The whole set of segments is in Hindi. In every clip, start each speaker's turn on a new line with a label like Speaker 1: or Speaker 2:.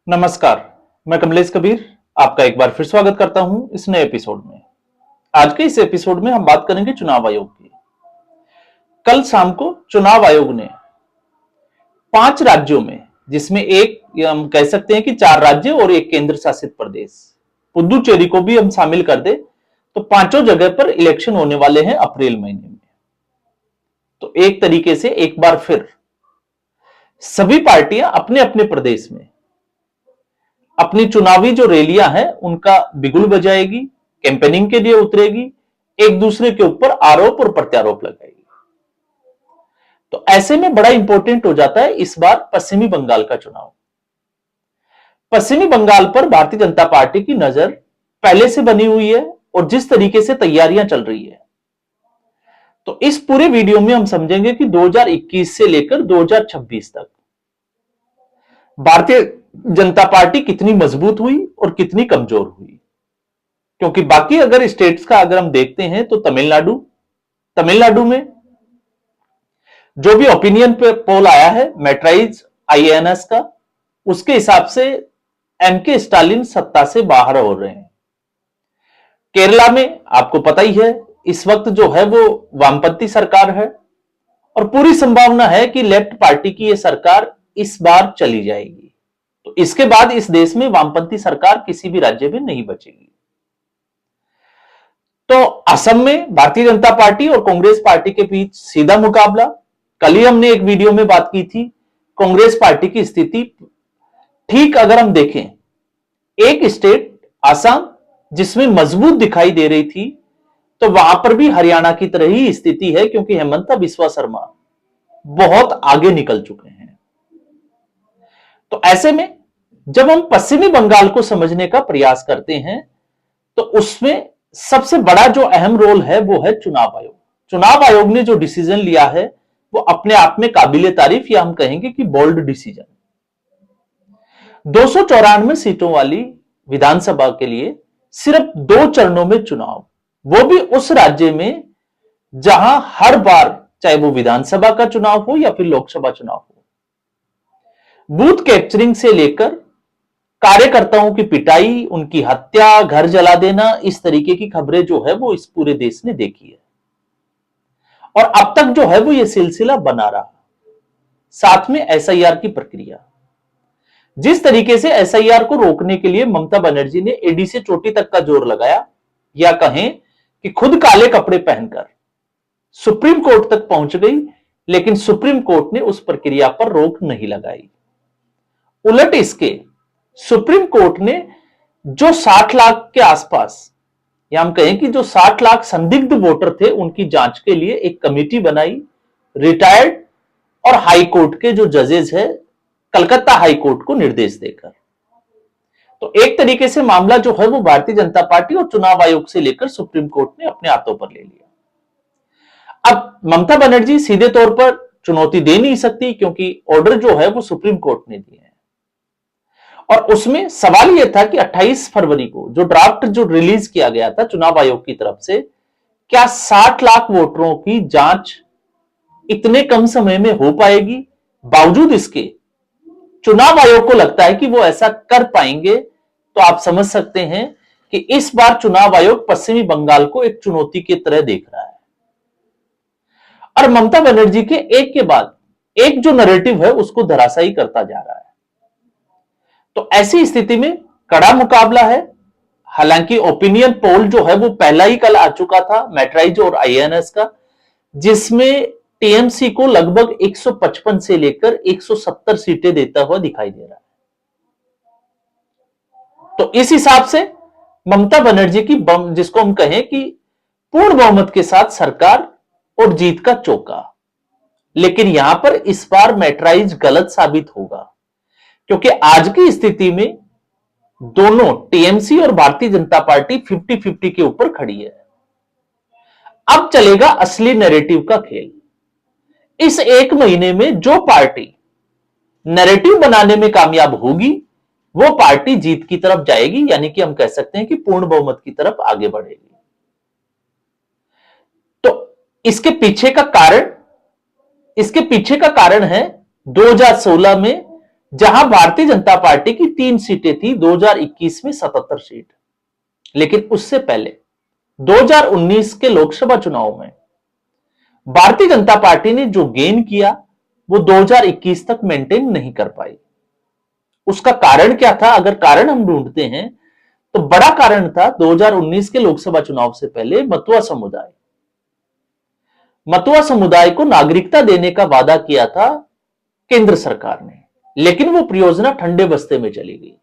Speaker 1: नमस्कार, मैं कमलेश कबीर आपका एक बार फिर स्वागत करता हूं इस नए एपिसोड में। आज के इस एपिसोड में हम बात करेंगे चुनाव आयोग की। कल शाम को चुनाव आयोग ने 5 राज्यों में, जिसमें एक हम कह सकते हैं कि 4 राज्य और एक केंद्र शासित प्रदेश, पुदुचेरी को भी हम शामिल कर दे तो पांचों जगह पर इलेक्शन होने वाले हैं अप्रैल महीने में। तो एक तरीके से एक बार फिर सभी पार्टियां अपने अपने प्रदेश में अपनी चुनावी जो रैलियां हैं उनका बिगुल बजाएगी, कैंपेनिंग के लिए उतरेगी, एक दूसरे के ऊपर आरोप और प्रत्यारोप लगाएगी। तो ऐसे में बड़ा इंपॉर्टेंट हो जाता है इस बार पश्चिमी बंगाल का चुनाव। पश्चिमी बंगाल पर भारतीय जनता पार्टी की नजर पहले से बनी हुई है और जिस तरीके से तैयारियां चल रही है, तो इस पूरे वीडियो में हम समझेंगे कि 2021 से लेकर 2026 तक भारतीय जनता पार्टी कितनी मजबूत हुई और कितनी कमजोर हुई। क्योंकि बाकी अगर स्टेट्स का अगर हम देखते हैं तो तमिलनाडु में जो भी ओपिनियन पोल आया है मैट्राइज आईएनएस का, उसके हिसाब से एमके स्टालिन सत्ता से बाहर हो रहे हैं। केरला में आपको पता ही है इस वक्त जो है वो वामपंथी सरकार है और पूरी संभावना है कि लेफ्ट पार्टी की यह सरकार इस बार चली जाएगी। तो इसके बाद इस देश में वामपंथी सरकार किसी भी राज्य में नहीं बचेगी। तो असम में भारतीय जनता पार्टी और कांग्रेस पार्टी के बीच सीधा मुकाबला। कल ही हमने एक वीडियो में बात की थी, कांग्रेस पार्टी की स्थिति ठीक अगर हम देखें, एक स्टेट असम जिसमें मजबूत दिखाई दे रही थी, तो वहां पर भी हरियाणा की तरह ही स्थिति है, क्योंकि हेमंत बिस्वा शर्मा बहुत आगे निकल चुके हैं। तो ऐसे में जब हम पश्चिमी बंगाल को समझने का प्रयास करते हैं तो उसमें सबसे बड़ा जो अहम रोल है वो है चुनाव आयोग। चुनाव आयोग ने जो डिसीजन लिया है वो अपने आप में काबिले तारीफ, या हम कहेंगे कि बोल्ड डिसीजन। 294 सीटों वाली विधानसभा के लिए सिर्फ 2 चरणों में चुनाव, वो भी उस राज्य में जहां हर बार चाहे वो विधानसभा का चुनाव हो या फिर लोकसभा चुनाव हो, बूथ कैप्चरिंग से लेकर कार्यकर्ताओं की पिटाई, उनकी हत्या, घर जला देना, इस तरीके की खबरें जो है वो इस पूरे देश ने देखी है। और अब तक जो है वो ये सिलसिला बना रहा। साथ में एसआईआर की प्रक्रिया, जिस तरीके से एसआईआर को रोकने के लिए ममता बनर्जी ने एडी से चोटी तक का जोर लगाया, या कहें कि खुद काले कपड़े पहनकर सुप्रीम कोर्ट तक पहुंच गई, लेकिन सुप्रीम कोर्ट ने उस प्रक्रिया पर रोक नहीं लगाई। उलट इसके सुप्रीम कोर्ट ने जो 60 लाख के आसपास, या हम कहें कि जो 60 लाख संदिग्ध वोटर थे, उनकी जांच के लिए एक कमेटी बनाई, रिटायर्ड और हाई कोर्ट के जो जजेस है, कलकत्ता हाई कोर्ट को निर्देश देकर। तो एक तरीके से मामला जो है वो भारतीय जनता पार्टी और चुनाव आयोग से लेकर सुप्रीम कोर्ट ने अपने हाथों पर ले लिया। अब ममता बनर्जी सीधे तौर पर चुनौती दे नहीं सकती, क्योंकि ऑर्डर जो है वो सुप्रीम कोर्ट ने दिए हैं। और उसमें सवाल यह था कि 28 फरवरी को जो ड्राफ्ट जो रिलीज किया गया था चुनाव आयोग की तरफ से, क्या 60 लाख वोटरों की जांच इतने कम समय में हो पाएगी? बावजूद इसके चुनाव आयोग को लगता है कि वो ऐसा कर पाएंगे। तो आप समझ सकते हैं कि इस बार चुनाव आयोग पश्चिमी बंगाल को एक चुनौती की तरह देख रहा है और ममता बनर्जी के एक के बाद एक जो नैरेटिव है उसको धराशायी करता जा रहा है। तो ऐसी स्थिति में कड़ा मुकाबला है। हालांकि ओपिनियन पोल जो है वो पहला ही कल आ चुका था, मैट्राइज और आईएनएस का, जिसमें टीएमसी को लगभग 155 से लेकर 170 सीटें देता हुआ दिखाई दे रहा है। तो इस हिसाब से ममता बनर्जी की जिसको हम कहें कि पूर्ण बहुमत के साथ सरकार और जीत का चौका। लेकिन यहां पर इस बार मैट्राइज गलत साबित होगा, क्योंकि आज की स्थिति में दोनों टीएमसी और भारतीय जनता पार्टी 50-50 के ऊपर खड़ी है। अब चलेगा असली नैरेटिव का खेल। इस एक महीने में जो पार्टी नैरेटिव बनाने में कामयाब होगी वो पार्टी जीत की तरफ जाएगी, यानी कि हम कह सकते हैं कि पूर्ण बहुमत की तरफ आगे बढ़ेगी। तो इसके पीछे का कारण है 2016 में जहां भारतीय जनता पार्टी की 3 सीटें थी 2021 में 77 सीट, लेकिन उससे पहले 2019 के लोकसभा चुनाव में भारतीय जनता पार्टी ने जो गेन किया वो 2021 तक मेंटेन नहीं कर पाई। उसका कारण क्या था? अगर कारण हम ढूंढते हैं तो बड़ा कारण था 2019 के लोकसभा चुनाव से पहले मतुआ समुदाय को नागरिकता देने का वादा किया था केंद्र सरकार ने, लेकिन वो परियोजना ठंडे बस्ते में चली गई।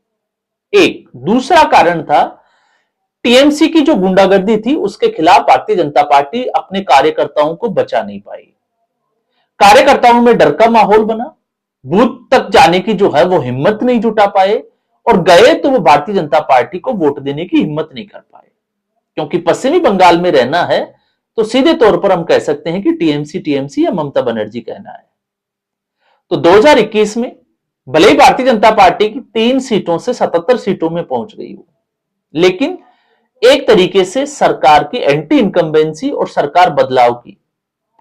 Speaker 1: एक दूसरा कारण था टीएमसी की जो गुंडागर्दी थी उसके खिलाफ भारतीय जनता पार्टी अपने कार्यकर्ताओं को बचा नहीं पाई। कार्यकर्ताओं में डर का माहौल बना, बूथ तक जाने की जो है वो हिम्मत नहीं जुटा पाए, और गए तो वो भारतीय जनता पार्टी को वोट देने की हिम्मत नहीं कर पाए। क्योंकि पश्चिमी बंगाल में रहना है तो सीधे तौर पर हम कह सकते हैं कि टीएमसी टीएमसी या ममता बनर्जी कहना है। तो 2021 में भले ही भारतीय जनता पार्टी की 3 सीटों से 77 सीटों में पहुंच गई हो, लेकिन एक तरीके से सरकार की एंटी इनकम्बेंसी और सरकार बदलाव की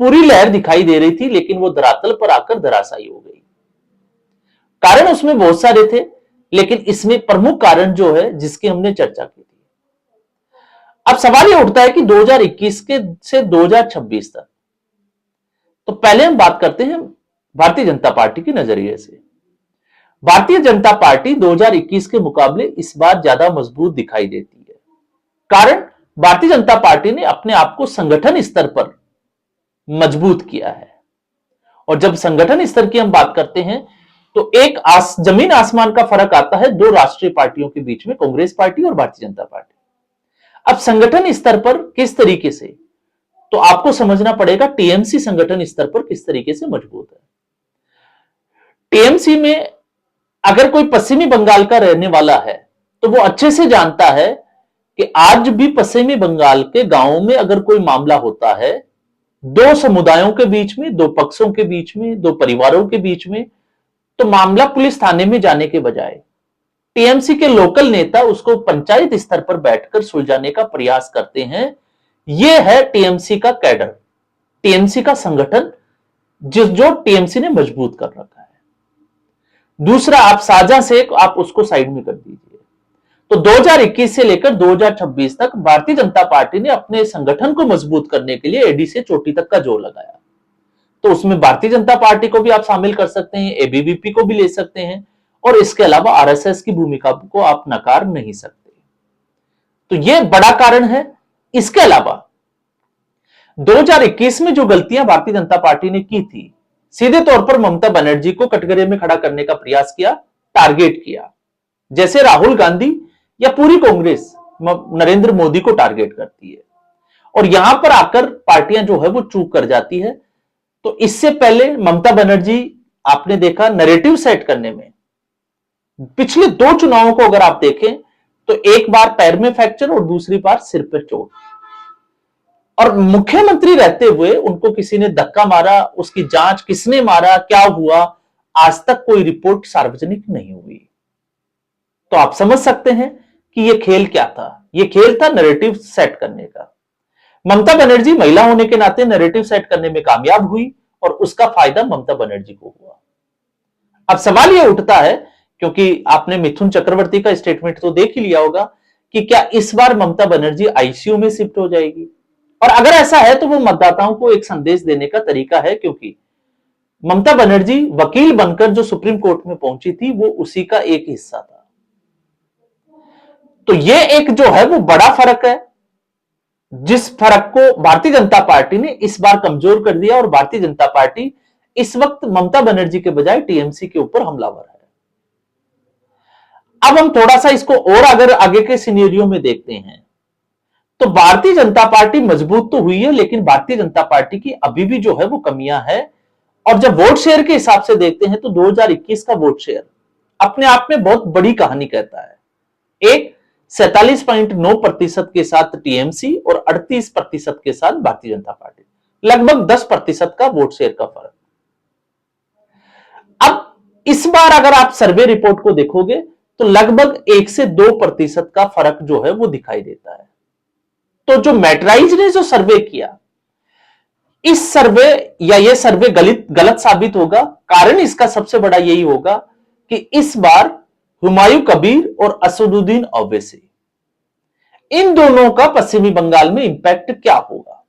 Speaker 1: पूरी लहर दिखाई दे रही थी, लेकिन वो धरातल पर आकर धराशायी हो गई। कारण उसमें बहुत सारे थे, लेकिन इसमें प्रमुख कारण जो है जिसकी हमने चर्चा की थी। अब सवाल यह उठता है कि 2021 के से 2026 तक, तो पहले हम बात करते हैं भारतीय जनता पार्टी के नजरिए से। भारतीय जनता पार्टी 2021 के मुकाबले इस बार ज्यादा मजबूत दिखाई देती है। कारण भारतीय जनता पार्टी ने अपने आप को संगठन स्तर पर मजबूत किया है, और जब संगठन स्तर की हम बात करते हैं तो एक जमीन आसमान का फर्क आता है दो राष्ट्रीय पार्टियों के बीच में, कांग्रेस पार्टी और भारतीय जनता पार्टी। अब संगठन स्तर पर किस तरीके से, तो आपको समझना पड़ेगा टीएमसी संगठन स्तर पर किस तरीके से मजबूत है। टीएमसी में अगर कोई पश्चिमी बंगाल का रहने वाला है तो वो अच्छे से जानता है कि आज भी पश्चिमी बंगाल के गांवों में अगर कोई मामला होता है, दो समुदायों के बीच में, दो पक्षों के बीच में, दो परिवारों के बीच में, तो मामला पुलिस थाने में जाने के बजाय टीएमसी के लोकल नेता उसको पंचायत स्तर पर बैठकर सुलझाने का प्रयास करते हैं। यह है टीएमसी का कैडर, टीएमसी का संगठन जो टीएमसी ने मजबूत कर रखा है। दूसरा, आप साझा से आप उसको साइड में कर दीजिए। तो 2021 से लेकर 2026 तक भारतीय जनता पार्टी ने अपने संगठन को मजबूत करने के लिए एडी से चोटी तक का जोर लगाया। तो उसमें भारतीय जनता पार्टी को भी आप शामिल कर सकते हैं, एबीवीपी को भी ले सकते हैं, और इसके अलावा आरएसएस की भूमिका को आप नकार नहीं सकते। तो यह बड़ा कारण है। इसके अलावा 2021 में जो गलतियां भारतीय जनता पार्टी ने की थी, सीधे तौर पर ममता बनर्जी को कटघरे में खड़ा करने का प्रयास किया, टारगेट किया। जैसे राहुल गांधी या पूरी कांग्रेस नरेंद्र मोदी को टारगेट करती है, और यहां पर आकर पार्टियां जो है वो चूक कर जाती है। तो इससे पहले ममता बनर्जी, आपने देखा नैरेटिव सेट करने में, पिछले 2 चुनावों को अगर आप देखें तो एक बार पैर में फ्रैक्चर और दूसरी बार सिर पर चोट, और मुख्यमंत्री रहते हुए उनको किसी ने धक्का मारा, उसकी जांच किसने मारा, क्या हुआ, आज तक कोई रिपोर्ट सार्वजनिक नहीं हुई। तो आप समझ सकते हैं कि यह खेल क्या था। यह खेल था नैरेटिव सेट करने का। ममता बनर्जी महिला होने के नाते नैरेटिव सेट करने में कामयाब हुई, और उसका फायदा ममता बनर्जी को हुआ। अब सवाल यह उठता है, क्योंकि आपने मिथुन चक्रवर्ती का स्टेटमेंट तो देख ही लिया होगा, कि क्या इस बार ममता बनर्जी आईसीयू में शिफ्ट हो जाएगी? और अगर ऐसा है तो वो मतदाताओं को एक संदेश देने का तरीका है, क्योंकि ममता बनर्जी वकील बनकर जो सुप्रीम कोर्ट में पहुंची थी वो उसी का एक हिस्सा था। तो ये एक जो है वो बड़ा फर्क है, जिस फर्क को भारतीय जनता पार्टी ने इस बार कमजोर कर दिया, और भारतीय जनता पार्टी इस वक्त ममता बनर्जी के बजाय टीएमसी के ऊपर हमलावर है। अब हम थोड़ा सा इसको और अगर आगे के सिनेरियो में देखते हैं, तो भारतीय जनता पार्टी मजबूत तो हुई है, लेकिन भारतीय जनता पार्टी की अभी भी जो है वो कमियां हैं। और जब वोट शेयर के हिसाब से देखते हैं तो 2021 का वोट शेयर अपने आप में बहुत बड़ी कहानी कहता है। एक 47.9% के साथ टीएमसी और 38% के साथ भारतीय जनता पार्टी, लगभग 10% का वोट शेयर का फर्क। अब इस बार अगर आप सर्वे रिपोर्ट को देखोगे तो लगभग 1 से 2% का फर्क जो है वो दिखाई देता है। तो जो मैटराइज ने जो सर्वे किया, ये सर्वे गलत साबित होगा। कारण इसका सबसे बड़ा यही होगा कि इस बार हुमायूं कबीर और असदुद्दीन ओवैसी, इन दोनों का पश्चिमी बंगाल में इंपैक्ट क्या होगा।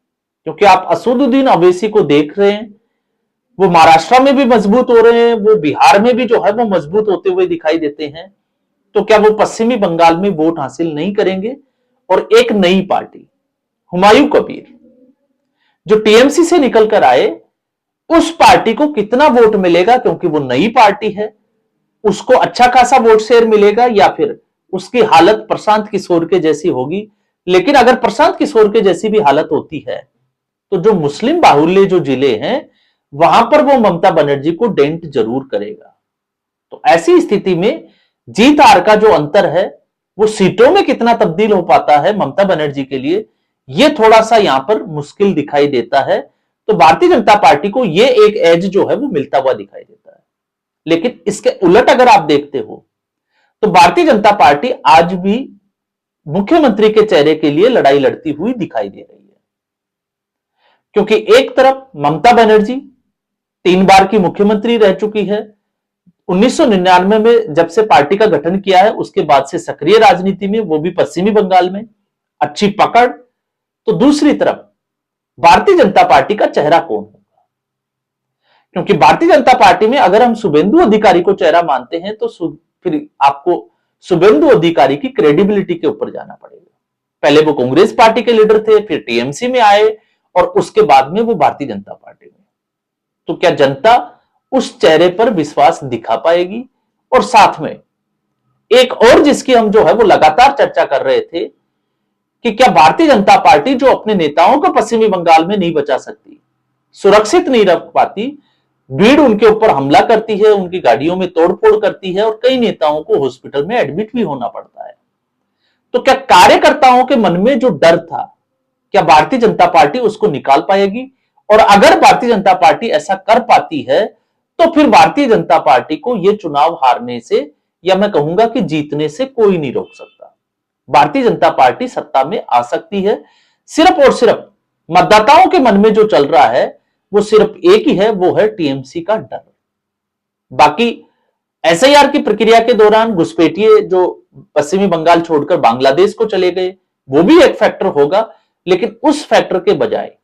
Speaker 1: क्योंकि आप असदुद्दीन ओवैसी को देख रहे हैं, वो महाराष्ट्र में भी मजबूत हो रहे हैं, वो बिहार में भी जो है वो मजबूत होते हुए दिखाई देते हैं। तो क्या वो पश्चिमी बंगाल में वोट हासिल नहीं करेंगे? और एक नई पार्टी हुमायूं कबीर जो टीएमसी से निकलकर आए, उस पार्टी को कितना वोट मिलेगा? क्योंकि वो नई पार्टी है, उसको अच्छा खासा वोट शेयर मिलेगा या फिर उसकी हालत प्रशांत किशोर के जैसी होगी। लेकिन अगर प्रशांत किशोर के जैसी भी हालत होती है तो जो मुस्लिम बाहुल्य जो जिले हैं वहां पर वो ममता बनर्जी को डेंट जरूर करेगा। तो ऐसी स्थिति में जीत हार का जो अंतर है वो सीटों में कितना तब्दील हो पाता है ममता बनर्जी के लिए, ये थोड़ा सा यहां पर मुश्किल दिखाई देता है। तो भारतीय जनता पार्टी को ये एक एज जो है वो मिलता हुआ दिखाई देता है। लेकिन इसके उलट अगर आप देखते हो तो भारतीय जनता पार्टी आज भी मुख्यमंत्री के चेहरे के लिए लड़ाई लड़ती हुई दिखाई दे रही है। क्योंकि एक तरफ ममता बनर्जी 3 बार की मुख्यमंत्री रह चुकी है, 1999 में जब से पार्टी का गठन किया है उसके बाद से सक्रिय राजनीति में, वो भी पश्चिमी बंगाल में, अच्छी पकड़। तो दूसरी तरफ भारतीय जनता पार्टी का चेहरा कौन होगा? क्योंकि भारतीय जनता पार्टी में अगर हम शुभेंदु अधिकारी को चेहरा मानते हैं तो फिर आपको शुभेंदु अधिकारी की क्रेडिबिलिटी के ऊपर जाना पड़ेगा। पहले वो कांग्रेस पार्टी के लीडर थे, फिर टीएमसी में आए और उसके बाद में वो भारतीय जनता पार्टी में। तो क्या जनता उस चेहरे पर विश्वास दिखा पाएगी? और साथ में एक और जिसकी हम जो है वो लगातार चर्चा कर रहे थे कि क्या भारतीय जनता पार्टी जो अपने नेताओं को पश्चिमी बंगाल में नहीं बचा सकती, सुरक्षित नहीं रख पाती, भीड़ उनके ऊपर हमला करती है, उनकी गाड़ियों में तोड़फोड़ करती है और कई नेताओं को हॉस्पिटल में एडमिट भी होना पड़ता है। तो क्या कार्यकर्ताओं के मन में जो डर था, क्या भारतीय जनता पार्टी उसको निकाल पाएगी? और अगर भारतीय जनता पार्टी ऐसा कर पाती है तो फिर भारतीय जनता पार्टी को यह चुनाव हारने से, या मैं कहूंगा कि जीतने से कोई नहीं रोक सकता। भारतीय जनता पार्टी सत्ता में आ सकती है। सिर्फ और सिर्फ मतदाताओं के मन में जो चल रहा है वो सिर्फ एक ही है, वो है टीएमसी का डर। बाकी एसआईआर की प्रक्रिया के दौरान घुसपैठिए जो पश्चिमी बंगाल छोड़कर बांग्लादेश को चले गए, वो भी एक फैक्टर होगा। लेकिन उस फैक्टर के बजाय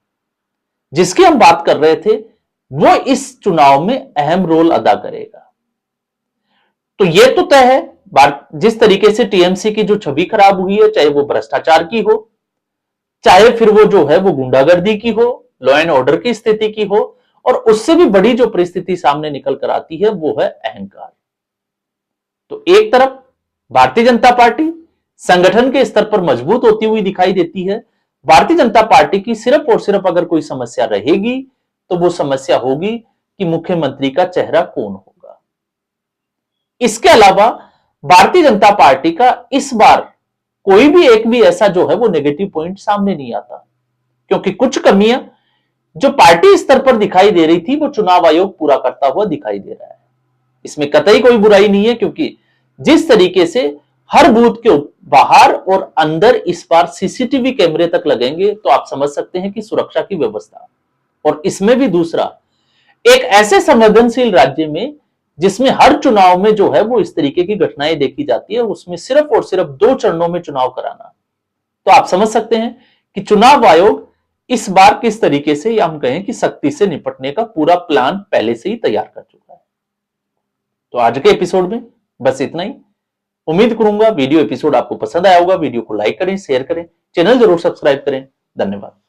Speaker 1: जिसकी हम बात कर रहे थे वो इस चुनाव में अहम रोल अदा करेगा। तो यह तो तय है, जिस तरीके से टीएमसी की जो छवि खराब हुई है, चाहे वो भ्रष्टाचार की हो, चाहे फिर वो जो है वो गुंडागर्दी की हो, लॉ एंड ऑर्डर की स्थिति की हो, और उससे भी बड़ी जो परिस्थिति सामने निकल कर आती है वो है अहंकार। तो एक तरफ भारतीय जनता पार्टी संगठन के स्तर पर मजबूत होती हुई दिखाई देती है। भारतीय जनता पार्टी की सिर्फ और सिर्फ अगर कोई समस्या रहेगी तो वो समस्या होगी कि मुख्यमंत्री का चेहरा कौन होगा। इसके अलावा भारतीय जनता पार्टी का इस बार कोई भी एक भी ऐसा जो है वो नेगेटिव पॉइंट सामने नहीं आता, क्योंकि कुछ कमियां जो पार्टी स्तर पर दिखाई दे रही थी वो चुनाव आयोग पूरा करता हुआ दिखाई दे रहा है। इसमें कतई कोई बुराई नहीं है, क्योंकि जिस तरीके से हर बूथ के बाहर और अंदर इस बार सीसीटीवी कैमरे तक लगेंगे तो आप समझ सकते हैं कि सुरक्षा की व्यवस्था। और इसमें भी दूसरा, एक ऐसे संवेदनशील राज्य में जिसमें हर चुनाव में जो है वो इस तरीके की घटनाएं देखी जाती है, उसमें सिर्फ और सिर्फ 2 चरणों में चुनाव कराना, तो आप समझ सकते हैं कि चुनाव आयोग इस बार किस तरीके से, या हम कहें कि सख्ती से निपटने का पूरा प्लान पहले से ही तैयार कर चुका है। तो आज के एपिसोड में बस इतना ही। उम्मीद करूंगा वीडियो एपिसोड आपको पसंद आया होगा। वीडियो को लाइक करें, शेयर करें, चैनल जरूर सब्सक्राइब करें। धन्यवाद।